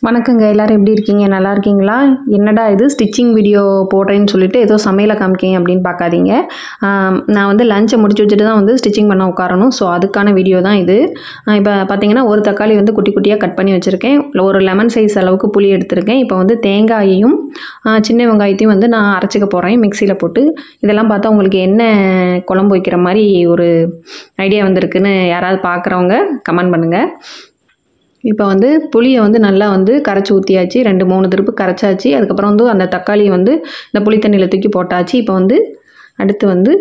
வணக்கங்க, எல்லாரும் எப்படி இருக்கீங்க? நல்லா இருக்கீங்களா? என்னடா இது ஸ்டிச்சிங் வீடியோ போடுறேன்னு சொல்லிட்டு ஏதோ சமையலை காமிக்கீங்க அப்படின்னு பார்க்காதீங்க. நான் வந்து லஞ்சை முடிச்சு வச்சுட்டு தான் வந்து ஸ்டிச்சிங் பண்ண உட்காரணும். ஸோ அதுக்கான வீடியோ தான் இது. இப்போ பார்த்தீங்கன்னா ஒரு தக்காளி வந்து குட்டி குட்டியாக கட் பண்ணி வச்சுருக்கேன். ஒரு லெமன் சைஸ் அளவுக்கு புளி எடுத்திருக்கேன். இப்போ வந்து தேங்காயையும் சின்ன வெங்காயத்தையும் வந்து நான் அரைச்சிக்க போகிறேன் மிக்சியில் போட்டு. இதெல்லாம் பார்த்தா உங்களுக்கு என்ன குழம்பு வைக்கிற மாதிரி ஒரு ஐடியா வந்திருக்குன்னு யாராவது பார்க்குறவங்க கமெண்ட் பண்ணுங்கள். இப்போ வந்து புளியை வந்து நல்லா வந்து கரைச்சி ஊற்றியாச்சு, 2-3 திருப்பு கரைச்சாச்சு. அதுக்கப்புறம் வந்து அந்த தக்காளியை வந்து இந்த புளி தண்ணியில் தூக்கி போட்டாச்சு. இப்போ வந்து அடுத்து வந்து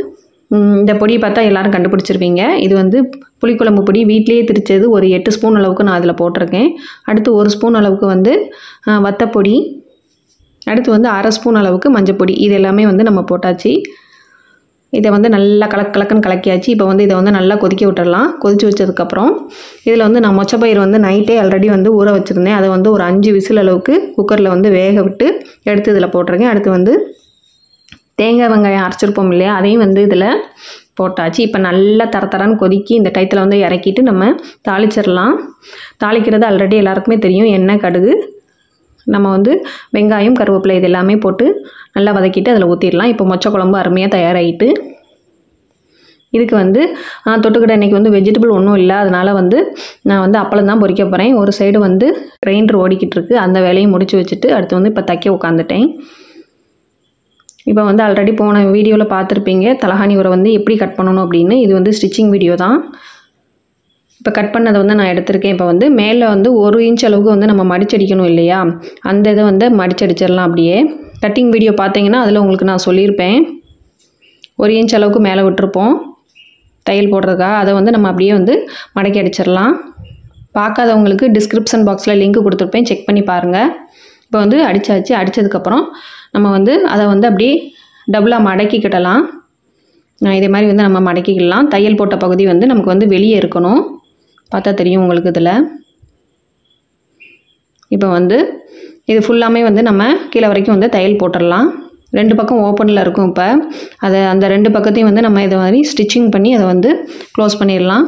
இந்த பொடியை பார்த்தா எல்லோரும் கண்டுபிடிச்சிருவீங்க. இது வந்து புளிக்குழம்பு பொடி வீட்டிலேயே திரிச்சது. ஒரு 8 ஸ்பூன் அளவுக்கு நான் அதில் போட்டிருக்கேன். அடுத்து 1 ஸ்பூன் அளவுக்கு வந்து வத்தப்பொடி, அடுத்து வந்து 1/2 ஸ்பூன் அளவுக்கு மஞ்சப்பொடி. இது எல்லாமே வந்து நம்ம போட்டாச்சு. இதை வந்து நல்லா கலக்குன்னு கலக்கியாச்சு. இப்போ வந்து இதை வந்து நல்லா கொதிக்க விட்டுடலாம். கொதித்து வச்சதுக்கப்புறம் இதில் வந்து நான் மொச்சப்பயிர் வந்து நைட்டே ஆல்ரெடி வந்து ஊற வச்சுருந்தேன். அதை வந்து ஒரு 5 விசில் அளவுக்கு குக்கரில் வந்து வேக விட்டு எடுத்து இதில் போட்டிருக்கேன். அடுத்து வந்து தேங்காய் வெங்காயம் அரைச்சிருப்போம் இல்லையா, அதையும் வந்து இதில் போட்டாச்சு. இப்போ நல்லா தரன்னு கொதிக்கி இந்த டயத்தில் வந்து இறக்கிட்டு நம்ம தாளிச்சிடலாம். தாளிக்கிறது ஆல்ரெடி எல்லாருக்குமே தெரியும். எண்ணெய், கடுகு, நம்ம வந்து வெங்காயம், கருவேப்பிலை இது எல்லாமே போட்டு நல்லா வதக்கிட்டு அதில் ஊற்றிடலாம். இப்போ மொச்சை குழம்பு அருமையாக தயாராகிட்டு, இதுக்கு வந்து தொட்டுக்கிட்ட இன்றைக்கி வந்து வெஜிடபிள் ஒன்றும் இல்லை. அதனால் வந்து நான் வந்து அப்பளம் தான் பொரிக்க போகிறேன். ஒரு சைடு வந்து கிரைண்டர் ஓடிக்கிட்டு இருக்கு. அந்த வேலையை முடிச்சு வச்சுட்டு அடுத்து வந்து இப்போ தைக்க உட்காந்துட்டேன். இப்போ வந்து ஆல்ரெடி போன வீடியோவில் பார்த்துருப்பீங்க தலகாணி உரை வந்து எப்படி கட் பண்ணணும் அப்படின்னு. இது வந்து ஸ்டிச்சிங் வீடியோ தான். இப்போ கட் பண்ணதை வந்து நான் எடுத்திருக்கேன். இப்போ வந்து மேலே வந்து 1 இன்ச் அளவுக்கு வந்து நம்ம மடிச்சடிக்கணும் இல்லையா, அந்த இதை வந்து மடிச்சடிச்சிடலாம். அப்படியே கட்டிங் வீடியோ பார்த்தீங்கன்னா அதில் உங்களுக்கு நான் சொல்லியிருப்பேன். 1 இன்ச் அளவுக்கு மேலே விட்டுருப்போம் தையல் போடுறதுக்காக. அதை வந்து நம்ம அப்படியே வந்து மடக்கி அடிச்சிடலாம். பார்க்காதவங்களுக்கு டிஸ்கிரிப்ஷன் பாக்ஸில் லிங்க் கொடுத்துருப்பேன், செக் பண்ணி பாருங்கள். இப்போ வந்து அடித்தாச்சு. அடித்ததுக்கப்புறம் நம்ம வந்து அதை வந்து அப்படியே டபுளாக மடக்கிக்கிடலாம். இதே மாதிரி வந்து நம்ம மடக்கிக்கலாம். தையல் போட்ட பகுதி வந்து நமக்கு வந்து வெளியே இருக்கணும். பார்த்தா தெரியும் உங்களுக்கு இதில். இப்போ வந்து இது ஃபுல்லாமே வந்து நம்ம கீழே வரைக்கும் வந்து தையல் போட்டுடலாம். 2 பக்கம் ஓப்பனில் இருக்கும். இப்போ அதை அந்த 2 பக்கத்தையும் வந்து நம்ம இதை மாதிரி ஸ்டிச்சிங் பண்ணி அதை வந்து க்ளோஸ் பண்ணிடலாம்.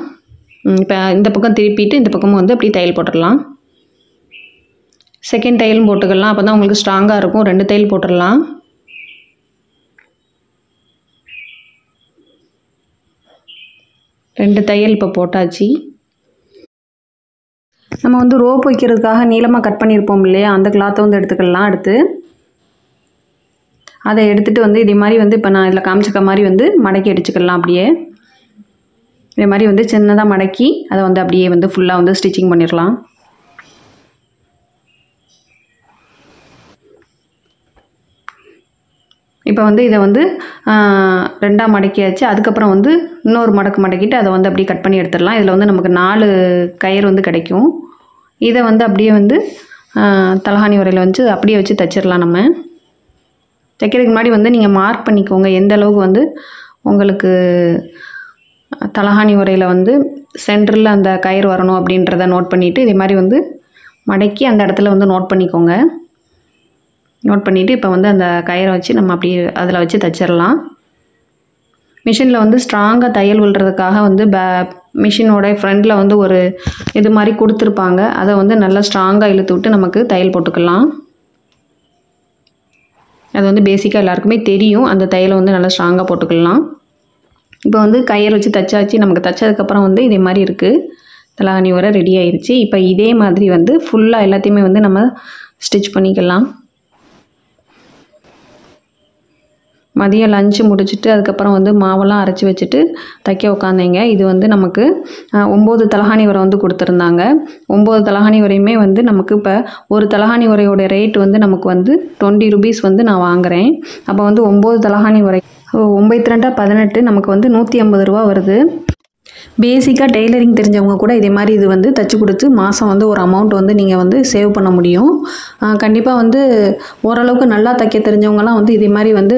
இப்போ இந்த பக்கம் திருப்பிட்டு இந்த பக்கமும் வந்து அப்படி தையல் போட்டுடலாம். செகண்ட் தையலும் போட்டுக்கலாம். அப்போ தான் உங்களுக்கு ஸ்ட்ராங்காக இருக்கும். 2 தையல் போட்டுடலாம். ரெண்டு தையல் இப்போ போட்டாச்சு. நம்ம வந்து ரோப் வைக்கிறதுக்காக நீளமாக கட் பண்ணியிருப்போம் இல்லையா, அந்த கிளாத்தை வந்து எடுத்துக்கலாம். அடுத்து அதை எடுத்துகிட்டு வந்து இதே மாதிரி வந்து இப்போ நான் இதில் காமிச்சிக்க மாதிரி வந்து மடக்கி அடிச்சுக்கலாம். அப்படியே இதே மாதிரி வந்து சின்னதாக மடக்கி அதை வந்து அப்படியே வந்து ஃபுல்லாக வந்து ஸ்டிச்சிங் பண்ணிடலாம். இப்போ வந்து இதை வந்து 2ஆக மடக்கியாச்சு. அதுக்கப்புறம் வந்து இன்னொரு மடக்கிட்டு அதை வந்து அப்படியே கட் பண்ணி எடுத்துடலாம். இதில் வந்து நமக்கு 4 கயிறு வந்து கிடைக்கும். இதை வந்து அப்படியே வந்து தலகாணி உரையில் வந்து அப்படியே வச்சு தைச்சிடலாம். நம்ம தைக்கிறதுக்கு முன்னாடி வந்து நீங்கள் மார்க் பண்ணிக்கோங்க எந்த அளவுக்கு வந்து உங்களுக்கு தலகாணி உரையில் வந்து சென்டரில் அந்த கயிறு வரணும் அப்படின்றத நோட் பண்ணிவிட்டு இதே மாதிரி வந்து மடக்கி அந்த இடத்துல வந்து நோட் பண்ணிக்கோங்க. நோட் பண்ணிவிட்டு இப்போ வந்து அந்த கயிறை வச்சு நம்ம அப்படியே அதில் வச்சு தைச்சிடலாம். மிஷினில் வந்து ஸ்ட்ராங்காக தையல் விழுறதுக்காக வந்து மிஷினோட ஃப்ரண்டில் வந்து ஒரு இது மாதிரி கொடுத்துருப்பாங்க. அதை வந்து நல்லா ஸ்ட்ராங்காக இழுத்து விட்டு நமக்கு தையல் போட்டுக்கலாம். அது வந்து பேசிக்காக எல்லாருக்குமே தெரியும். அந்த தையலை வந்து நல்லா ஸ்ட்ராங்காக போட்டுக்கலாம். இப்போ வந்து கயிறு வச்சு தைச்சாச்சு. நமக்கு தைச்சதுக்கப்புறம் வந்து இதே மாதிரி இருக்குது. தலகாணி உரை ரெடி ஆயிடுச்சு. இப்போ இதே மாதிரி வந்து ஃபுல்லாக எல்லாத்தையுமே வந்து நம்ம ஸ்டிச் பண்ணிக்கலாம். மதியம் லஞ்சு முடிச்சுட்டு அதுக்கப்புறம் வந்து மாவெல்லாம் அரைச்சி வச்சுட்டு தைக்க உட்காந்தேங்க. இது வந்து நமக்கு 9 தலகாணி உரை வந்து கொடுத்துருந்தாங்க. 9 தலகாணி உரையுமே வந்து நமக்கு இப்போ ஒரு தலகாணி உரையோட ரேட் வந்து நமக்கு வந்து 20 ரூபீஸ் வந்து நான் வாங்குகிறேன். அப்போ வந்து 9 தலகாணி உரை 9×2=18 நமக்கு வந்து 150 ரூபா வருது. பேசிக்காக டெய்லரிங் தெரிஞ்சவங்க கூட இதே மாதிரி இது வந்து தைச்சி கொடுத்து மாதம் வந்து ஒரு அமௌண்ட் வந்து நீங்கள் வந்து சேவ் பண்ண முடியும். கண்டிப்பாக வந்து ஓரளவுக்கு நல்லா தைக்க தெரிஞ்சவங்கலாம் வந்து இதே மாதிரி வந்து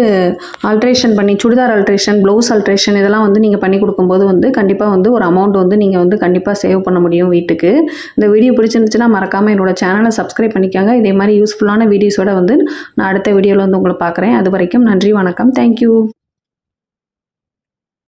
ஆல்ட்ரேஷன் பண்ணி சுடிதார் ஆல்ட்ரேஷன், ப்ளவுஸ் ஆல்ட்ரேஷன் இதெல்லாம் வந்து நீங்கள் பண்ணி கொடுக்கும்போது வந்து கண்டிப்பாக வந்து ஒரு அமௌண்ட் வந்து நீங்கள் வந்து கண்டிப்பாக சேவ் பண்ண முடியும் வீட்டுக்கு. இந்த வீடியோ பிடிச்சிருந்துச்சுன்னா மறக்காமல் என்னோடய சேனலை சப்ஸ்கிரைப் பண்ணிக்கோங்க. இதே மாதிரி யூஸ்ஃபுல்லான வீடியோஸோடு வந்து நான் அடுத்த வீடியோவில் வந்து உங்களை பார்க்குறேன். அது வரைக்கும் நன்றி, வணக்கம், தேங்க்யூ.